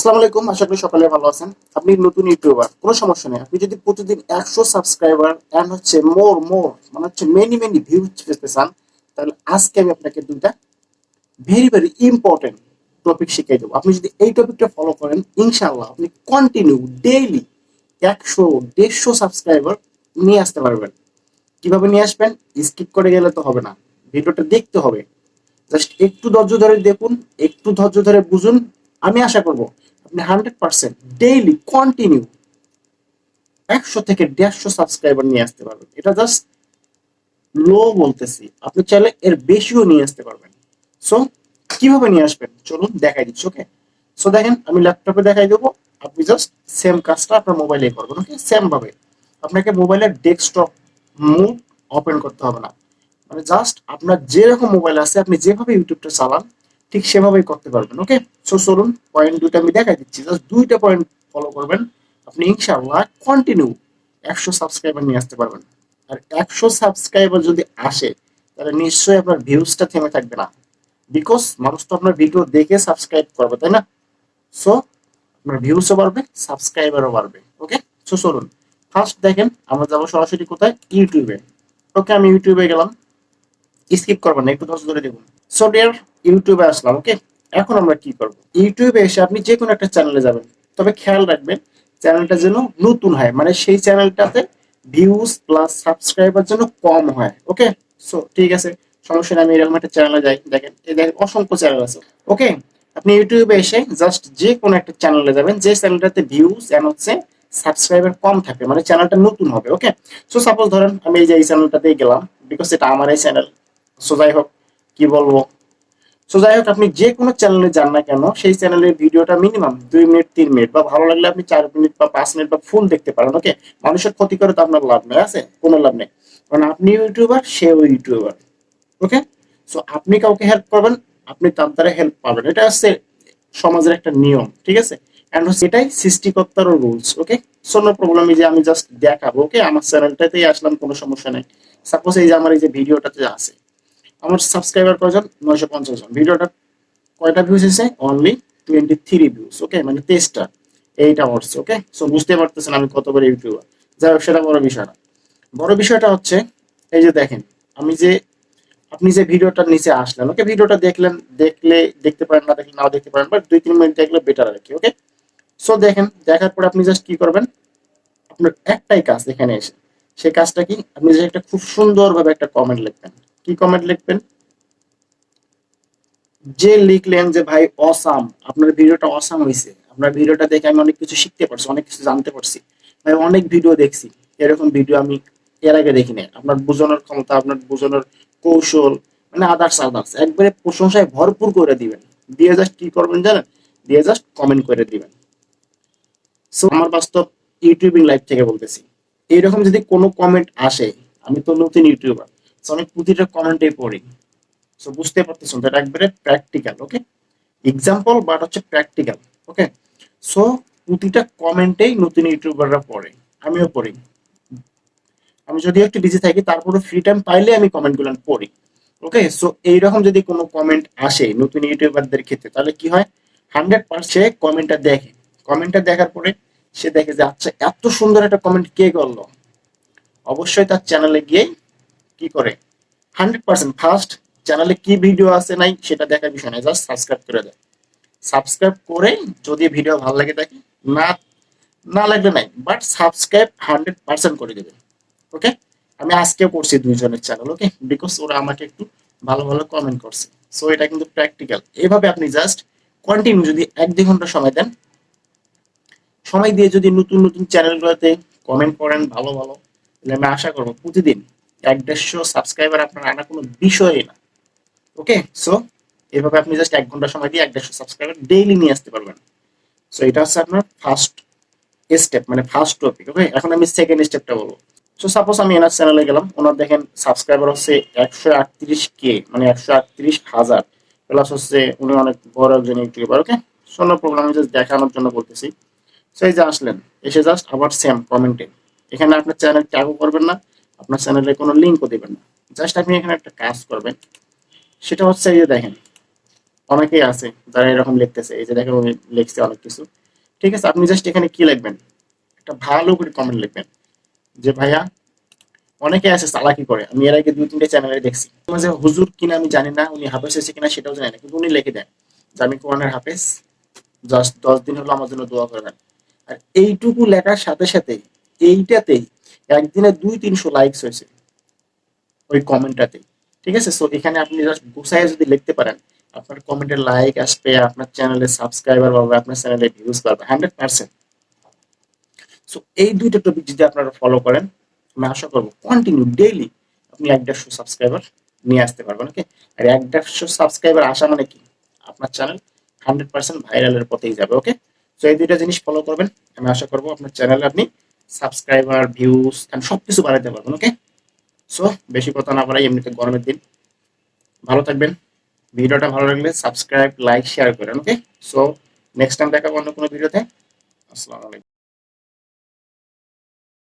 আসসালামু আলাইকুম, আশা করি সকালে ভালো আছেন। আপনি নতুন ইউটিউবার, কোনো সমস্যা নেই। আপনি যদি প্রতিদিন 100 সাবস্ক্রাইবার এন্ড হচ্ছে মোর মোর মানে হচ্ছে মেনি মেনি ভিউজ পেতে চান, তাহলে আজকে আমি আপনাকে দুইটা ভেরি ভেরি ইম্পর্টেন্ট টপিক শিখিয়ে দেবো। আপনি যদি এই টপিকটা ফলো করেন, ইনশাআল্লাহ আপনি কন্টিনিউ ডেইলি 100-150 সাবস্ক্রাইবার নিয়ে আসতে পারবেন। কিভাবে নিয়ে আসবেন? স্কিপ করে গেলে তো হবে না, ভিডিওটা দেখতে হবে। জাস্ট একটু ধৈর্য ধরে দেখুন, একটু ধৈর্য ধরে বুঝুন। আমি আশা করব আপনি 100% ডেইলি কন্টিনিউ 100 থেকে 150 সাবস্ক্রাইবার নিয়ে আসতে পারবেন। এটা জাস্ট লো বলতেছি, আপনি চাইলে এর বেশিও নিয়ে আসতে পারবেন। সো কিভাবে নিয়ে আসবেন চলুন দেখাই দিচ্ছি। ওকে, সো দেখেন আমি ল্যাপটপে দেখাই দেবো, আপনি জাস্ট সেম কাজটা আপনার মোবাইলে করবেন। ওকে, সেম ভাবে আপনাকে মোবাইলের ডেস্কটপ মুড ওপেন করতে হবে না, মানে জাস্ট আপনার যেরকম মোবাইল আছে আপনি যেভাবে ইউটিউবটা চালান ঠিক সেভাবেই করতে পারবেন। ওকে, সো চলুন পয়েন্ট দুইটা আমি দেখাই দিচ্ছি, জাস্ট দুইটা পয়েন্ট ফলো করবেন, আপনি ইনশাআল্লাহ কন্টিনিউ 100 সাবস্ক্রাইবার নিয়ে আসতে পারবেন। আর 100 সাবস্ক্রাইবার যদি আসে তাহলে নিশ্চয়ই আপনার ভিউজটা থেমে থাকবে না, বিকজ মানুষ তো আপনার ভিডিও দেখে সাবস্ক্রাইব করবে, তাই না? সো আপনার ভিউজও বাড়বে, সাবস্ক্রাইবারও বাড়বে। ওকে, সো চলুন ফার্স্ট দেখেন আমরা যাবো সরাসরি কোথায়, ইউটিউবে। ওকে, আমি ইউটিউবে গেলাম, স্কিপ করবেন না, একটু ধৈর্য ধরে দেখুন। সো ডিয়ার, ইউটিউবে আসলাম। ওকে, এখন আমরা কি করব? ইউটিউবে এসে আপনি যে কোনো একটা চ্যানেলে যাবেন, তবে খেয়াল রাখবেন চ্যানেলটা যেন নতুন হয়, মানে সেই চ্যানেলটাতে ভিউজ প্লাস সাবস্ক্রাইবার যেন কম হয়। ওকে, সো ঠিক আছে, সমস্যা নেই। আমি এরকম একটা চ্যানেলে যাই, দেখেন এই দেখেন অসংখ্য চ্যানেল আছে। ওকে, আপনি ইউটিউবে এসে জাস্ট যে কোনো একটা চ্যানেলে যাবেন যে চ্যানেলটাতে ভিউজ এন্ড হচ্ছে সাবস্ক্রাইবার কম থাকে, মানে চ্যানেলটা নতুন হবে। ওকে, সো সাপোজ ধরেন আমি এই যে এই চ্যানেলটাতেই গেলাম, বিকজ এটা আমার এই চ্যানেল। সো যাই হোক, কি বলবো, সো যাই হোক আপনি যে কোনো চ্যানেলে যান না কেন সেই চ্যানেলের ভিডিওটা মিনিমাম 2 মিনিট 3 মিনিট বা ভালো লাগলে আপনি 4 মিনিট বা 5 মিনিট বা ফুল দেখতে পারেন। ওকে, মানুষের ক্ষতি করে তো আপনার লাভ নেই, আছে কোনো লাভ নেই, কারণ আপনি ইউটিউবার, সেও ইউটিউবার। ওকে, সো আপনি কাউকে হেল্প করবেন, আপনি তার দ্বারা হেল্প পাবেন, এটা হচ্ছে সমাজের একটা নিয়ম। ঠিক আছে, এন্ড হচ্ছে এটাই সৃষ্টিকর্তারও রুলস। ওকে, সো নো প্রবলেম, এই যে আমি জাস্ট দেখাবো। ওকে, আমার চ্যানেলটাতেই আসলাম, কোনো সমস্যা নেই। সাপোজ এই যে আমার এই যে ভিডিওটাতে আছে, আমার সাবস্ক্রাইবার কয়জন? 950 জন। ভিডিওটা কয়টা ভিউজ এসেছে? Only 23 views. ওকে, মানে 23টা, 8 আওয়ার্স। ওকে, সো বুঝতে পারতেছেন আমি কত বড় ইউটিউবার। যাই হোক, সেটা বড় বিষয় না। বড় বিষয়টা হচ্ছে এই যে দেখেন, আমি যে আপনি যে ভিডিওটার নিচে আসলেন, ওকে, ভিডিওটা দেখলেন, দেখলে দেখতে পারেন, না দেখলে নাও দেখতে পারেন, বাট 2-3 মিনিট দেখলে বেটার আর কি। ওকে, সো দেখেন, দেখার পরে আপনি জাস্ট কি করবেন, আপনার একটাই কাজ এখানে এসে, সেই কাজটা কি, আপনি যে একটা খুব সুন্দরভাবে একটা কমেন্ট লিখবেন। কি কমেন্ট লিখবেন? যে লিখলেন যে ভাই অসাম, আপনার ভিডিওটা অসাম হয়েছে, আপনার ভিডিওটা দেখে আমি অনেক কিছু শিখতে পারছি, অনেক কিছু জানতে পারছি, ভাই অনেক ভিডিও দেখছি, এরকম ভিডিও আমি এর আগে দেখিনি। আপনার বোঝানোর ক্ষমতা, আপনার বোঝানোর কৌশল, মানে আদার্স আদার্স একবারে প্রশংসায় ভরপুর করে দিবেন। দিয়ে জাস্ট কি করবেন জানেন? দিয়ে জাস্ট কমেন্ট করে দিবেন। সো আমার বাস্তব ইউটিউবিং লাইফ থেকে বলতেছি, এইরকম যদি কোনো কমেন্ট আসে, আমি তো নতুন ইউটিউবার, সো আমি প্রতিটা কমেন্টেই পড়ি। সো বুঝতে পারতেছেন তো, এটা একবারে প্র্যাকটিক্যাল। ওকে, এক্সাম্পল বাট হচ্ছে প্র্যাকটিক্যাল। ওকে, সো প্রতিটা কমেন্টেই নতুন ইউটিউবাররা পড়ে, আমিও পড়ি। আমি যদিও একটু বিজি থাকি, তারপরে ফ্রি টাইম পাইলে আমি কমেন্টগুলো পড়ি। ওকে, সো এইরকম যদি কোনো কমেন্ট আসে নতুন ইউটিউবারদের ক্ষেত্রে, তাহলে কি হয়, 100% কমেন্টটা দেখে। কমেন্টটা দেখার পরে সে দেখে যে আচ্ছা এত সুন্দর একটা কমেন্ট কে করলো, অবশ্যই তার চ্যানেলে গিয়ে কি করে, 100% ফার্স্ট চ্যানেলে কি ভিডিও আছে নাই সেটা দেখার বিষয় নাই, জাস্ট সাবস্ক্রাইব করে দেয়। সাবস্ক্রাইব করে যদি ভিডিও ভালো লাগে থাকে, না না লাগলে নাই, বাট সাবস্ক্রাইব 100% করে দেবে। ওকে, আমি আজকেও করছি 2 জনের চ্যানেল। ওকে, বিকজ ওরা আমাকে একটু ভালো ভালো কমেন্ট করছে। সো এটা কিন্তু প্র্যাকটিক্যাল। এভাবে আপনি জাস্ট কন্টিনিউ যদি 1-2 ঘন্টা সময় দেন, সময় দিয়ে যদি নতুন নতুন চ্যানেলগুলোতে কমেন্ট করেন ভালো ভালো, তাহলে আমি আশা করবো প্রতিদিন 150 সাবস্ক্রাইবার আপনার আনা কোনো বিষয়ই না। ওকে, সো এভাবে আপনি জাস্ট 1 ঘন্টা সময় দিয়ে 150 সাবস্ক্রাইবার ডেইলি নিয়ে আসতে পারবেন। সো এটা হচ্ছে আপনার ফার্স্ট স্টেপ, মানে ফার্স্ট টপিক। ওকে, এখন আমি সেকেন্ড স্টেপটা বলবো। সো সাপোজ আমি এনার চ্যানেলে গেলাম, ওনার দেখেন সাবস্ক্রাইবার হচ্ছে 138K, মানে 138,000 প্লাস হচ্ছে, উনি অনেক বড় একজন ইউটিউবার। ওকে, সো নো প্রবলেম, আমি জাস্ট দেখানোর জন্য বলতেছি। সো এই যে আসলেন, এসে জাস্ট আবার সেম কমেন্টে, এখানে আপনার চ্যানেল ট্যাগও করবেন না, আপনার চ্যানেলে কোনো লিঙ্কও দেবেন না, জাস্ট আপনি এখানে একটা কাজ করবেন। সেটা হচ্ছে এই যে দেখেন অনেকেই আছে যারা এরকম লিখতেছে, এই যে দেখেন উনি লিখছে অনেক কিছু। ঠিক আছে, আপনি জাস্ট এখানে কি লিখবেন, একটা ভালো করে কমেন্ট লিখবেন যে ভাইয়া, অনেকে আছে চালাকি করে, আমি এর আগে 2-3টে চ্যানেলে দেখছি, যে হুজুর কিনা আমি জানি না, উনি হাফেজ হয়েছে কিনা সেটাও জানি না, কিন্তু উনি লিখে দেন যে আমি কোরআনের হাফেজ, জাস্ট 10 দিন হলো আমার জন্য দোয়া করবেন। আর এইটুকু লেখার সাথে সাথে এইটাতেই একদিনে 200-300 লাইকস হয়েছে ওই কমেন্টটাতেই। ঠিক আছে, সো এখানে আপনি জাস্ট গুছায় যদি লিখতে পারেন, আপনার কমেন্টের লাইক আসবে, আপনার চ্যানেলে সাবস্ক্রাইবার পাবে, আপনার চ্যানেলে ভিউজ পাবে 100%। সো এই দুইটা টপিক যদি আপনারা ফলো করেন, আমি আশা করবো কন্টিনিউ ডেইলি আপনি 150 সাবস্ক্রাইবার নিয়ে আসতে পারবেন। ওকে, আর 150 সাবস্ক্রাইবার আসা মানে কি, আপনার চ্যানেল 100% ভাইরালের পথেই যাবে। ওকে, সো এই দুইটা জিনিস ফলো করবেন, আমি আশা করবো আপনার চ্যানেলে আপনি সাবস্ক্রাইবার, ভিউজ এন্ড সবকিছু বাড়াতে পারবেন। ওকে, সো বেশি কথা না বাড়াই, এমনিতে গরমের দিন, ভালো থাকবেন। ভিডিওটা ভালো লাগলে সাবস্ক্রাইব, লাইক, শেয়ার করেন। ওকে, সো নেক্সট টাইম দেখাবো অন্য কোনো ভিডিওতে। আসসালামু আলাইকুম।